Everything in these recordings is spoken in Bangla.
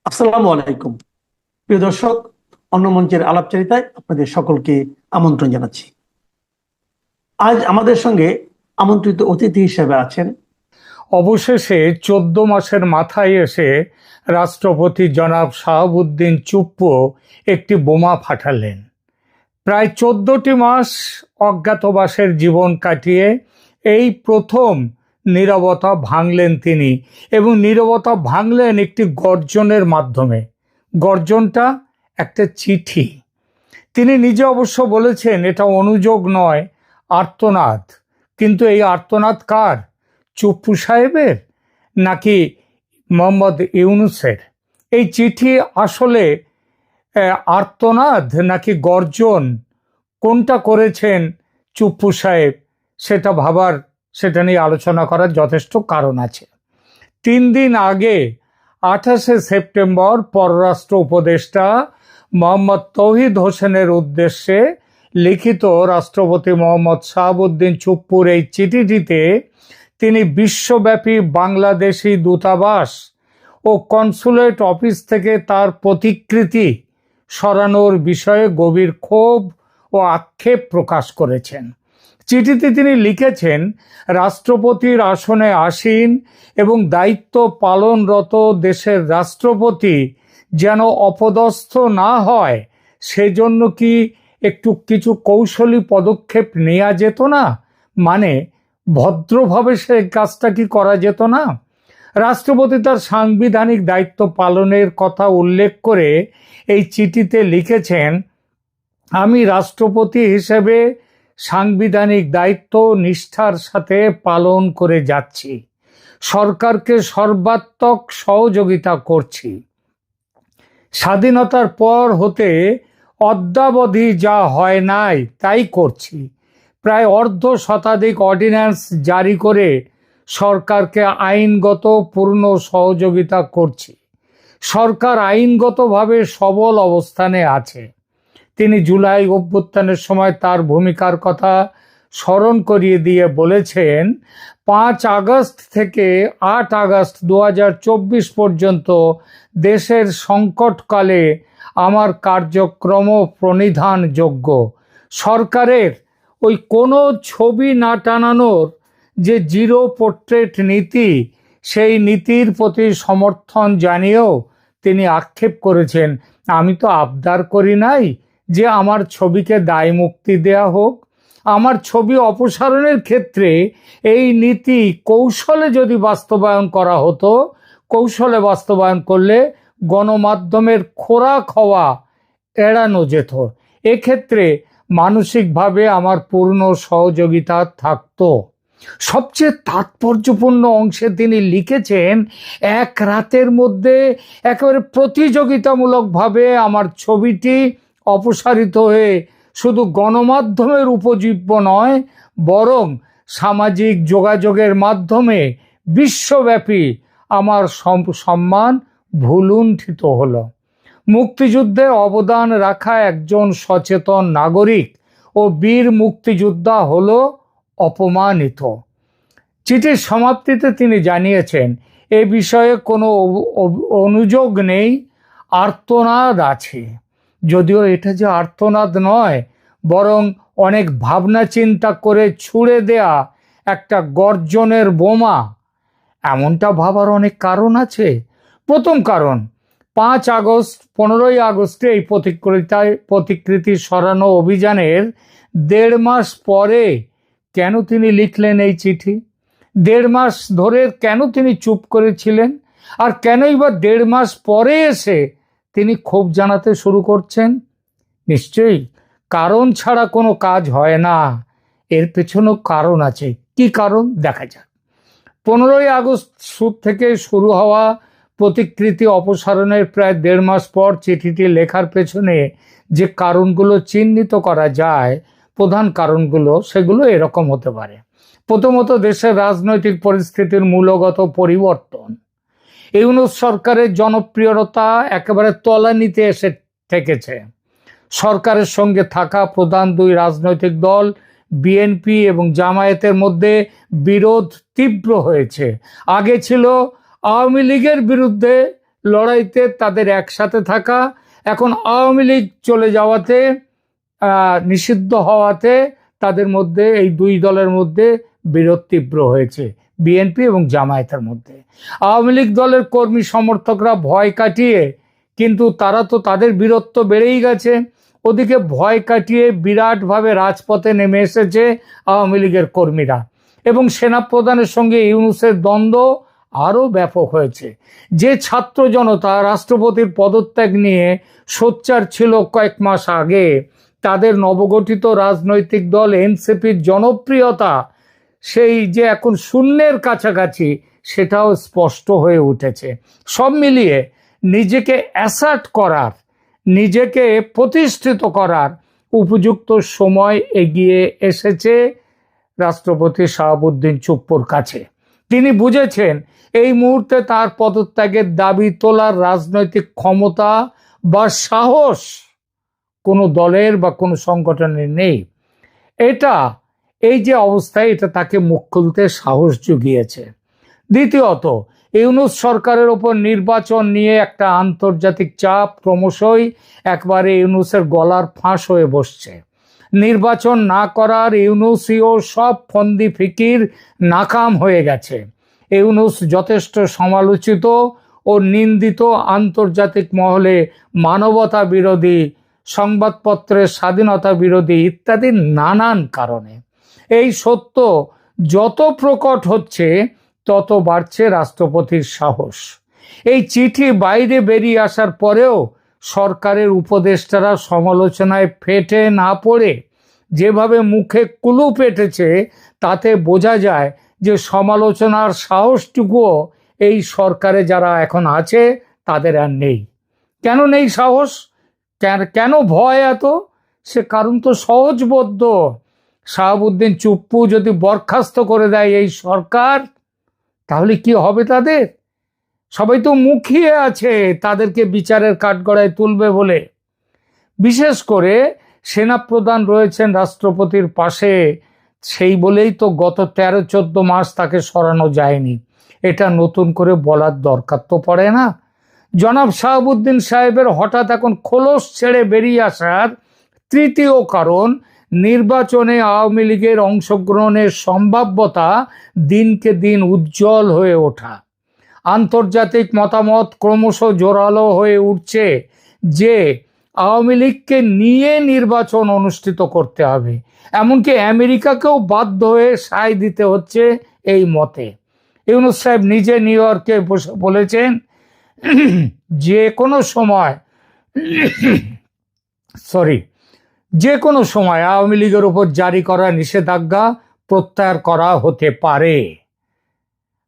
আসসালামু আলাইকুম। প্রিয় দর্শক, অন্য মঞ্চের আলাপচারিতায় আপনাদের সকলকে আমন্ত্রণ জানাচ্ছি। আজ আমাদের সঙ্গে আমন্ত্রিত অতিথি হিসেবে আছেন অবশেষে 14 মাসের মাথায় এসে রাষ্ট্রপতি জনাব শাহাবুদ্দিন চুপ্পু একটি বোমা ফাটালেন। প্রায় 14টি মাস অজ্ঞাতবাসের জীবন কাটিয়ে এই প্রথম নীরবতা ভাঙলেন তিনি, এবং নীরবতা ভাঙলেন একটি গর্জনের মাধ্যমে। গর্জনটা একটা চিঠি। তিনি নিজে অবশ্য বলেছেন এটা অনুযোগ নয়, আর্তনাদ। কিন্তু এই আর্তনাদ কার? চুপ্পু সাহেবের নাকি মোহাম্মদ ইউনূসের? এই চিঠি আসলে আর্তনাদ নাকি গর্জন, কোনটা করেছেন চুপ্পু সাহেব, সেটা নিয়ে আলোচনা করার যথেষ্ট কারণ আছে। 3 দিন আগে 28শে সেপ্টেম্বর পররাষ্ট্র উপদেষ্টা মোহাম্মদ তৌহিদ হোসেনের উদ্দেশ্যে লিখিত রাষ্ট্রপতি মোহাম্মদ শাহাবুদ্দিন চুপ্পুর এই চিঠিটিতে তিনি বিশ্বব্যাপী বাংলাদেশি দূতাবাস ও কনসুলেট অফিস থেকে তার প্রতিকৃতি সরানোর বিষয়ে গভীর ক্ষোভ ও আক্ষেপ প্রকাশ করেছেন। চিঠিতে তিনি লিখেছেন, রাষ্ট্রপতির আসনে আসীন এবং দায়িত্ব পালনরত দেশের রাষ্ট্রপতি যেন অপদস্থ না হয়, সেজন্য কি কিছু কৌশলী পদক্ষেপ নেওয়া যেত না? মানে ভদ্রভাবে সে কাজটা কি করা যেত না? রাষ্ট্রপতি তার সাংবিধানিক দায়িত্ব পালনের কথা উল্লেখ করে এই চিঠিতে লিখেছেন, আমি রাষ্ট্রপতি হিসেবে সাংবিধানিক দায়িত্ব নিষ্ঠার সাথে পালন করে যাচ্ছি, সরকারকে সর্বাত্মক সহযোগিতা করছি। স্বাধীনতার পর হতে অদ্যাবধি যা হয় নাই তাই করছি। প্রায় অর্ধ শতাধিক অর্ডিন্যান্স জারি করে সরকারকে আইনগত পূর্ণ সহযোগিতা করছি। সরকার আইনগতভাবে সবল অবস্থানে আছে। তিনি জুলাই অভ্যুত্থানের সময় তার ভূমিকার কথা স্মরণ করিয়ে দিয়ে বলেছেন, 5 আগস্ট থেকে 8 আগস্ট 2024 পর্যন্ত দেশের সংকটকালে আমার কার্যক্রম প্রণিধানযোগ্য। সরকারের ওই কোনো ছবি না টানানোর যে জিরো পোর্ট্রেট নীতি, সেই নীতির প্রতি সমর্থন জানিয়েও তিনি আক্ষেপ করেছেন, আমি তো আবদার করি নাই যে আমার ছবিকে দায় মুক্তি দেয়া হোক। আমার ছবি অপসারণের ক্ষেত্রে এই নীতি কৌশলে যদি বাস্তবায়ন করা হতো, কৌশলে বাস্তবায়ন করলে গণমাধ্যমের খোরাক হওয়া এড়ানো যেত। এক্ষেত্রে মানসিকভাবে আমার পূর্ণ সহযোগিতা থাকতো। সবচেয়ে তাৎপর্যপূর্ণ অংশে তিনি লিখেছেন, এক রাতের মধ্যে একেবারে প্রতিযোগিতামূলকভাবে আমার ছবিটি অপসারিত হয়ে শুধু গণমাধ্যমের উপজীব্য নয়, বরং সামাজিক যোগাযোগের মাধ্যমে বিশ্বব্যাপী আমার সম্মান ভুলুণ্ঠিত হলো। মুক্তিযুদ্ধে অবদান রাখা একজন সচেতন নাগরিক ও বীর মুক্তিযোদ্ধা হলো অপমানিত। চিঠির সমাপ্তিতে তিনি জানিয়েছেন, এ বিষয়ে কোনো অনুযোগ নেই, আর্তনাদ আছে। যদিও এটা যে আর্তনাদ নয়, বরং অনেক ভাবনা চিন্তা করে ছুড়ে দেয়া একটা গর্জনের বোমা। এমনটা ভাবার অনেক কারণ আছে। প্রথম কারণ, 5 আগস্ট 15ই আগস্টে এই প্রতিকৃতি সরানো অভিযানের 1.5 মাস পরে কেন তিনি লিখলেন এই চিঠি? 1.5 মাস ধরে কেন তিনি চুপ করেছিলেন? আর কেনই বা 1.5 মাস পরে এসে তিনি ক্ষোভ জানাতে শুরু করছেন? নিশ্চয়ই কারণ ছাড়া কোনো কাজ হয় না, এর পেছনেও কারণ আছে। কি কারণ? দেখা যাক। 15ই আগস্ট থেকে শুরু হওয়া প্রতিকৃতি অপসারণের প্রায় 1.5 মাস পর চিঠিটি লেখার পেছনে যে কারণগুলো চিহ্নিত করা যায়, প্রধান কারণগুলো, সেগুলো এরকম হতে পারে। প্রথমত, দেশের রাজনৈতিক পরিস্থিতির মূলগত পরিবর্তন। ইউনূস সরকারের জনপ্রিয়তা একেবারে তলানিতে এসে ঠেকেছে। সরকারের সঙ্গে থাকা প্রধান 2 রাজনৈতিক দল বিএনপি এবং জামায়াতের মধ্যে বিরোধ তীব্র হয়েছে। আগে ছিল আওয়ামী লীগের বিরুদ্ধে লড়াইতে তাদের একসাথে থাকা, এখন আওয়ামী লীগ চলে যাওয়াতে, নিষিদ্ধ হওয়াতে তাদের মধ্যে, এই দুই দলের মধ্যে বিরোধ তীব্র হয়েছে, বিএনপি এবং জামায়াতের মধ্যে। আওয়ামী লীগ দলের কর্মী সমর্থকরা ভয় কাটিয়ে, কিন্তু তারা তো তাদের বীরত্ব বেড়েই গেছে, ওদিকে ভয় কাটিয়ে বিরাটভাবে রাজপথে নেমে এসেছে আওয়ামী লীগের কর্মীরা, এবং সেনাপ্রধানের সঙ্গে ইউনূসের দ্বন্দ্ব আরও ব্যাপক হয়েছে। যে ছাত্র জনতা রাষ্ট্রপতির পদত্যাগ নিয়ে সোচ্চার ছিল কয়েক মাস আগে, তাদের নবগঠিত রাজনৈতিক দল এনসিপির জনপ্রিয়তা সেই যে এখন শূন্যের কাছাকাছি, সেটাও স্পষ্ট হয়ে উঠেছে। সব মিলিয়ে নিজেকে অ্যাসার্ট করার, নিজেকে প্রতিষ্ঠিত করার উপযুক্ত সময় এগিয়ে এসেছে রাষ্ট্রপতি শাহাবুদ্দিন চুপ্পুর কাছে। তিনি বুঝেছেন এই মুহূর্তে তার পদত্যাগের দাবি তোলার রাজনৈতিক ক্ষমতা বা সাহস কোনো দলের বা কোনো সংগঠনের নেই। এই যে অবস্থায়, এটা তাকে মুখ খুলতে সাহস জুগিয়েছে। দ্বিতীয়ত, ইউনূস সরকারের উপর নির্বাচন নিয়ে একটা আন্তর্জাতিক চাপ ক্রমশই একবারে ইউনূসের গলার ফাঁস হয়ে বসছে। নির্বাচন না করার ইউনূসীয় সব ফন্দি ফিকির নাকাম হয়ে গেছে। ইউনূস যথেষ্ট সমালোচিত ও নিন্দিত আন্তর্জাতিক মহলে মানবতা বিরোধী, সংবাদপত্রের স্বাধীনতা বিরোধী ইত্যাদি নানান কারণে। এই সত্য যত প্রকট হচ্ছে, তত বাড়ছে রাষ্ট্রপতির সাহস। এই চিঠি বাইরে বেরিয়ে আসার পরেও সরকারের উপদেষ্টারা সমালোচনায় ফেটে না পড়ে যেভাবে মুখে কুলুপ এঁটেছে, তাতে বোঝা যায় যে সমালোচনার সাহসটুকুও এই সরকারে যারা এখন আছে তাদের আর নেই। কেন নেই সাহস? কেন ভয় এত? সে কারণ তো সহজবোধ্য। শাহাবুদ্দিন চুপ্পু যদি বরখাস্ত করে দেয় এই সরকার, তাহলে কি হবে তাদের? সবাই তো মুখিয়ে আছে তাদেরকে বিচারের কাঠগড়ায় তুলবে বলে। বিশেষ করে সেনাপ্রধান রয়েছেন রাষ্ট্রপতির পাশে, সেই বলেই তো গত 13-14 মাস তাকে সরানো যায়নি। এটা নতুন করে বলার দরকার তো পড়ে না। জনাব শাহাবুদ্দিন সাহেবের হঠাৎ এখন খোলস ছেড়ে বেরিয়ে আসার তৃতীয় কারণ, নির্বাচনে আওয়ামী লীগের অংশগ্রহণের সম্ভাব্যতা দিনকে দিন উজ্জ্বল হয়ে ওঠা। আন্তর্জাতিক মতামত ক্রমশ জোরালো হয়ে উঠছে যে আওয়ামী লীগকে নিয়ে নির্বাচন অনুষ্ঠিত করতে হবে। এমনকি আমেরিকাকেও বাধ্য হয়ে সায় দিতে হচ্ছে এই মতে। ইউনূস সাহেব নিজে নিউ ইয়র্কে বসে বলেছেন, যে কোনো সময় আওয়ামী লীগের উপর জারি করা নিষেধাজ্ঞা প্রত্যাহার করা হতে পারে।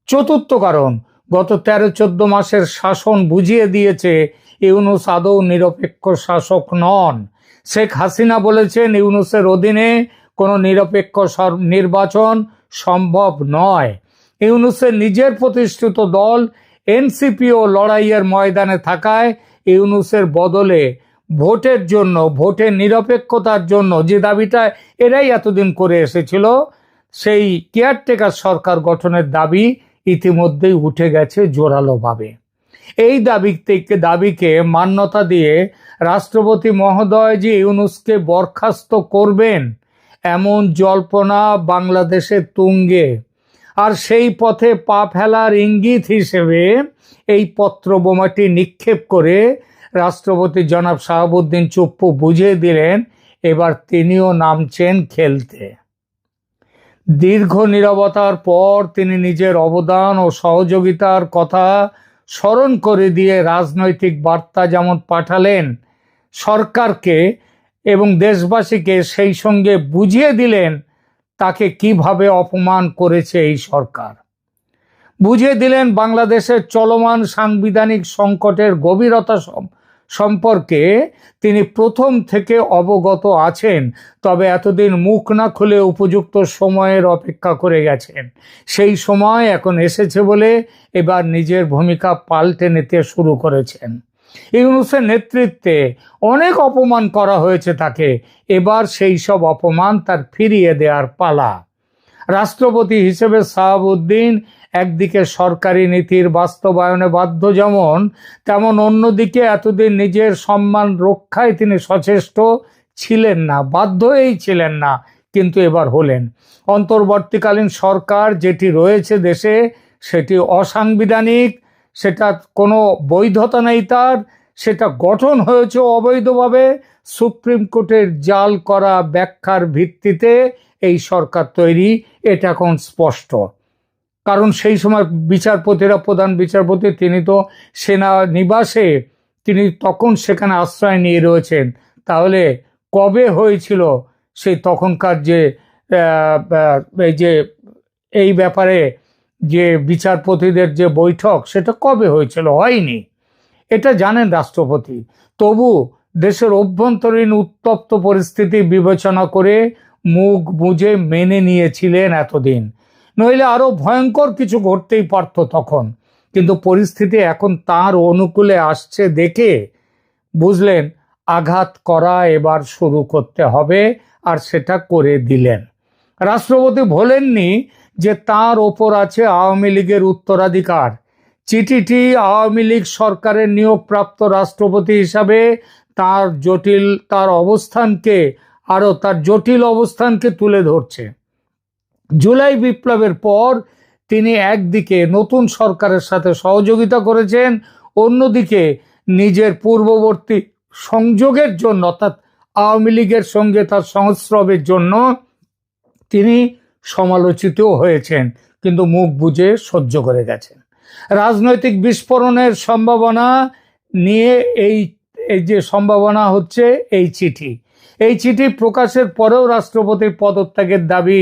চতুর্থ কারণ, গত 13-14 মাসের শাসন বুঝিয়ে দিয়েছে ইউনূস আদৌ নিরপেক্ষ শাসক নন। শেখ হাসিনা বলেছেন ইউনূসের অধীনে কোনো নিরপেক্ষ নির্বাচন সম্ভব নয়। ইউনূসের নিজের প্রতিষ্ঠিত দল এনসিপিও লড়াইয়ের ময়দানে থাকায় ইউনূসের বদলে ভোটের নিরপেক্ষতার জন্য যে দাবিটা এরাই এতদিন করে এসেছিল, সেই কেয়ারটেকার সরকার গঠনের দাবি ইতিমধ্যেই উঠে গেছে জোরালোভাবে। এই দাবিকে মান্যতা দিয়ে রাষ্ট্রপতি মহোদয় যে ইউনূসকে বরখাস্ত করবেন, এমন জল্পনা বাংলাদেশের তুঙ্গে। আর সেই পথে পা ফেলার ইঙ্গিত হিসেবে এই পত্রবোমাটি নিক্ষেপ করে রাষ্ট্রপতি জনাব শাহাবুদ্দিন চুপ্পু বুঝিয়ে দিলেন এবার তিনিও নামছেন খেলতে। দীর্ঘ নীরবতার পর তিনি নিজের অবদান ও সহযোগিতার কথা স্মরণ করে দিয়ে রাজনৈতিক বার্তা যেমন পাঠালেন সরকারকে এবং দেশবাসীকে, সেই সঙ্গে বুঝিয়ে দিলেন তাকে কিভাবে অপমান করেছে এই সরকার। বুঝিয়ে দিলেন বাংলাদেশের চলমান সাংবিধানিক সংকটের গভীরতা সম্পর্কে তিনি প্রথম থেকে অবগত আছেন, তবে এতদিন মুখ না খুলে উপযুক্ত সময়ের অপেক্ষা করে গেছেন। সেই সময় এখন এসেছে বলে এবার নিজের ভূমিকা পাল্টে নিতে শুরু করেছেন। ইউনূসের নেতৃত্বে অনেক অপমান করা হয়েছে তাকে, এবার সেই সব অপমান তার ফিরিয়ে দেওয়ার পালা। রাষ্ট্রপতি হিসেবে শাহাবুদ্দিন একদিকে সরকারি নীতির বাস্তবায়নে বাধ্য যেমন, তেমন অন্যদিকে এতদিন নিজের সম্মান রক্ষায় তিনি সচেষ্ট ছিলেন না, বাধ্য হয়েই ছিলেন না, কিন্তু এবার হলেন। অন্তর্বর্তীকালীন সরকার যেটি রয়েছে দেশে সেটি অসাংবিধানিক, সেটা কোনো বৈধতা নেই তার, সেটা গঠন হয়েছে অবৈধভাবে। সুপ্রিম কোর্টের জাল করা ব্যাখ্যার ভিত্তিতে এই সরকার তৈরি, এটা এখন স্পষ্ট। কারণ সেই সময় বিচারপতিরা, প্রধান বিচারপতি তিনি তো সেনা নিবাসে, তিনি তখন সেখানে আশ্রয় নিয়ে রয়েছেন। তাহলে কবে হয়েছিল সেই তখনকার যে এই যে এই ব্যাপারে যে বিচারপতিদের যে বৈঠক, সেটা কবে হয়েছিল? হয়নি, এটা জানেন রাষ্ট্রপতি। তবু দেশের অভ্যন্তরীণ উত্তপ্ত পরিস্থিতি বিবেচনা করে মুখ বুজে মেনে নিয়েছিলেন এতদিন, নইলে আরো ভয়ঙ্কর কিছু ঘটতেই পারত তখন। কিন্তু পরিস্থিতি এখন তার অনুকূলে আসছে দেখে বুঝলেন আঘাত করা এবার শুরু করতে হবে, আর সেটা করে দিলেন। রাষ্ট্রপতি ভোলেননি যে তার ওপর আছে আওয়ামী লীগের উত্তরাধিকার। চিঠিটি আওয়ামী লীগ সরকারের নিয়োগপ্রাপ্ত রাষ্ট্রপতি হিসাবে তার অবস্থানকে, আরো তার জটিল অবস্থানকে তুলে ধরছে। জুলাই বিপ্লবের পর তিনি একদিকে নতুন সরকারের সাথে সহযোগিতা করেছেন, অন্যদিকে নিজের পূর্ববর্তী সংযোগের জন্য, অর্থাৎ আওয়ামী লীগের সঙ্গে তার সংস্রবের জন্য তিনি সমালোচিতও হয়েছেন, কিন্তু মুখ বুজে সহ্য করে গেছেন। রাজনৈতিক বিস্ফোরণের সম্ভাবনা নিয়ে এই যে সম্ভাবনা হচ্ছে, এই চিঠি প্রকাশের পরেও রাষ্ট্রপতির পদত্যাগের দাবি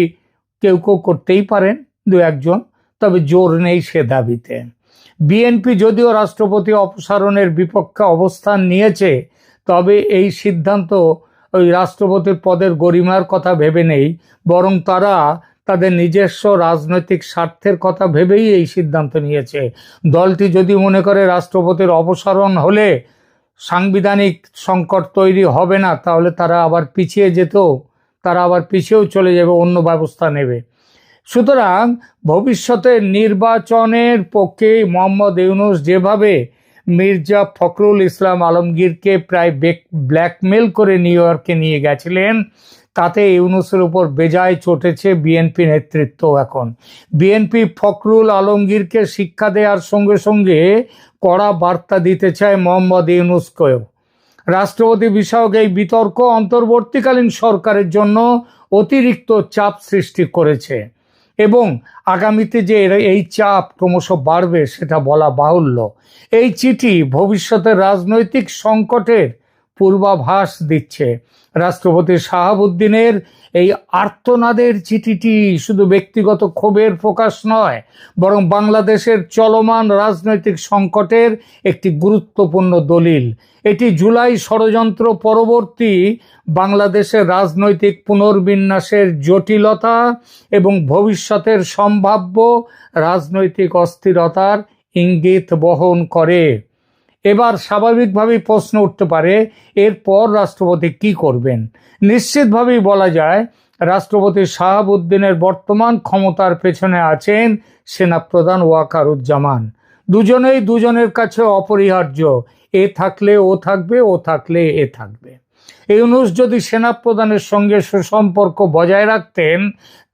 কেউ কেউ করতেই পারেন, দু একজন, তবে জোর নেই সে দাবিতে। বিএনপি যদিও রাষ্ট্রপতি অপসারণের বিপক্ষে অবস্থান নিয়েছে, তবে এই সিদ্ধান্ত ওই রাষ্ট্রপতির পদের গরিমার কথা ভেবে নেই, বরং তারা তাদের নিজস্ব রাজনৈতিক স্বার্থের কথা ভেবেই এই সিদ্ধান্ত নিয়েছে। দলটি যদি মনে করে রাষ্ট্রপতির অপসারণ হলে সাংবিধানিক সংকট তৈরি হবে না, তাহলে তারা আবার পিছিয়েও চলে যাবে, অন্য ব্যবস্থা নেবে। সুতরাং ভবিষ্যতে নির্বাচনের পক্ষে মোহাম্মদ ইউনূস যেভাবে মির্জা ফখরুল ইসলাম আলমগীরকে প্রায় ব্ল্যাকমেল করে নিউ ইয়র্কে নিয়ে গেছিলেন, তাতে ইউনূসের উপর বেজায় চটেছে বিএনপি নেতৃত্ব। এখন বিএনপি ফখরুল আলমগীরকে শিক্ষা দেওয়ার সঙ্গে সঙ্গে কড়া বার্তা দিতে চায় মোহাম্মদ ইউনূসকেও। রাষ্ট্রপতি বিষয়ক এই বিতর্ক অন্তর্বর্তীকালীন সরকারের জন্য অতিরিক্ত চাপ সৃষ্টি করেছে, এবং আগামীতে যে এই চাপ ক্রমশ বাড়বে সেটা বলা বাহুল্য। এই চিঠি ভবিষ্যতের রাজনৈতিক সংকটের পূর্বাভাস দিচ্ছে। রাষ্ট্রপতি শাহাবুদ্দিনের এই আর্তনাদের চিঠিটি শুধু ব্যক্তিগত ক্ষোভের প্রকাশ নয়, বরং বাংলাদেশের চলমান রাজনৈতিক সংকটের একটি গুরুত্বপূর্ণ দলিল। এটি জুলাই ষড়যন্ত্র পরবর্তী বাংলাদেশের রাজনৈতিক পুনর্বিন্যাসের জটিলতা এবং ভবিষ্যতের সম্ভাব্য রাজনৈতিক অস্থিরতার ইঙ্গিত বহন করে। এবার স্বাভাবিকভাবেই প্রশ্ন উঠতে পারে, এরপর রাষ্ট্রপতি কি করবেন? নিশ্চিতভাবেই বলা যায়, রাষ্ট্রপতি শাহাবুদ্দিনের বর্তমান ক্ষমতার পেছনে আছেন সেনাপ্রধান ওয়াকারুজ্জামান। দুজনেই দুজনের কাছে অপরিহার্য। এ থাকলে ও থাকবে, ও থাকলে এ থাকবে। ইউনূস যদি সেনাপ্রধানের সঙ্গে সুসম্পর্ক বজায় রাখতেন,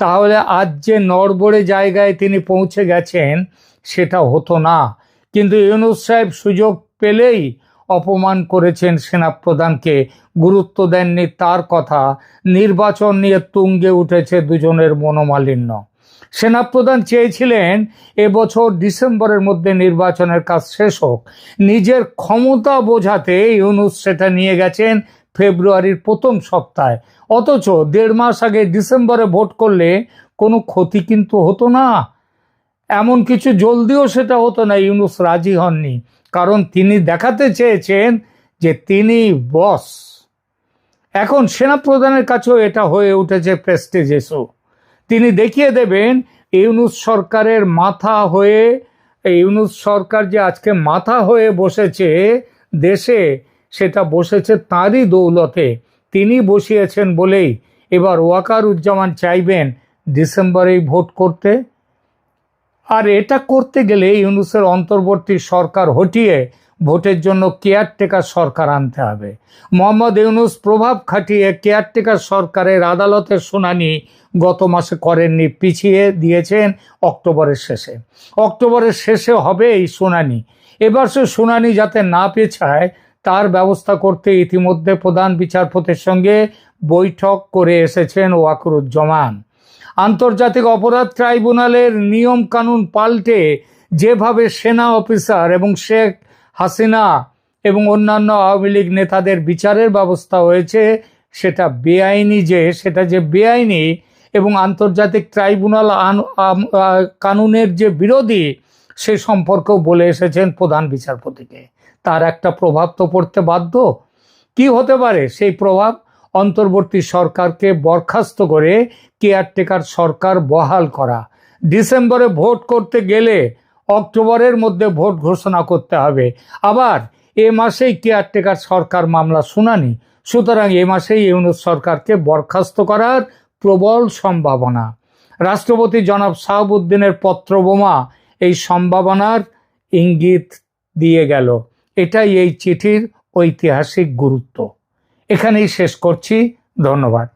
তাহলে আজ যে নড়বড়ে জায়গায় তিনি পৌঁছে গেছেন সেটা হতো না। কিন্তু ইউনূস সাহেব সুযোগ পেলেই অপমান করেছেন সেনাপ্রধানকে, গুরুত্ব দেননি তার কথা। নির্বাচন নিয়ে তুঙ্গে উঠেছে দুজনের মনোমালিন্য। সেনাপ্রধান চেয়েছিলেন এবছর ডিসেম্বরের মধ্যে নির্বাচনের কাজ শেষ হোক। নিজের ক্ষমতা বোঝাতে ইউনূস সেটা নিয়ে গেছেন ফেব্রুয়ারির প্রথম সপ্তাহে, অথচ 1.5 মাস আগে ডিসেম্বরে ভোট করলে কোনো ক্ষতি কিন্তু হতো না। এমন কিছু জলদিও সেটা হতো না। ইউনূস রাজি হননি, কারণ তিনি দেখাতে চেয়েছেন যে তিনি বস। এখন সেনাপ্রধানের কাছেও এটা হয়ে উঠেছে প্রেস্টিজ ইস্যু। তিনি দেখিয়ে দেবেন ইউনূস সরকারের মাথা হয়ে, ইউনূস সরকার যে আজকে মাথা হয়ে বসেছে দেশে, সেটা বসেছে তাঁরই দৌলতে। তিনি বসিয়েছেন বলেই এবার ওয়াকারুজ্জামান চাইবেন ডিসেম্বরেই ভোট করতে। আর এটা করতে গেলে ইউনূসের অন্তর্বর্তী সরকার হটিয়ে ভোটের জন্য কেয়ারটেকার সরকার আনতে হবে। মোহাম্মদ ইউনূস প্রভাব খাটিয়ে কেয়ারটেকার সরকারের আদালতের শুনানি গত মাসে করেননি, পিছিয়ে দিয়েছেন অক্টোবরের শেষে। অক্টোবরের শেষে হবে এই শুনানি। এবার সে শুনানি যাতে না পেছায় তার ব্যবস্থা করতে ইতিমধ্যে প্রধান বিচারপতির সঙ্গে বৈঠক করে এসেছেন ওয়াকরুজ্জামান। আন্তর্জাতিক অপরাধ ট্রাইব্যুনালের নিয়ম কানুন পাল্টে যেভাবে সেনা অফিসার এবং শেখ হাসিনা এবং অন্যান্য আওয়ামী লীগ নেতাদের বিচারের ব্যবস্থা হয়েছে, সেটা যে বেআইনি এবং আন্তর্জাতিক ট্রাইব্যুনাল কানুনের যে বিরোধী, সে সম্পর্কেও বলে এসেছেন প্রধান বিচারপতিকে। তার একটা প্রভাব তো পড়তে বাধ্য। কি হতে পারে সেই প্রভাব? অন্তর্বর্তী সরকারকে বরখাস্ত করে কেয়ারটেকার সরকার বহাল করা। ডিসেম্বরে ভোট করতে গেলে অক্টোবরের মধ্যে ভোট ঘোষণা করতে হবে। আবার এ মাসেই কেয়ারটেকার সরকার মামলা শুনানি। সুতরাং এ মাসেই ইউনূস সরকারকে বরখাস্ত করার প্রবল সম্ভাবনা। রাষ্ট্রপতি জনাব শাহাবুদ্দিনের পত্রবোমা এই সম্ভাবনার ইঙ্গিত দিয়ে গেল। এটাই এই চিঠির ঐতিহাসিক গুরুত্ব। এখানেই শেষ করছি। ধন্যবাদ।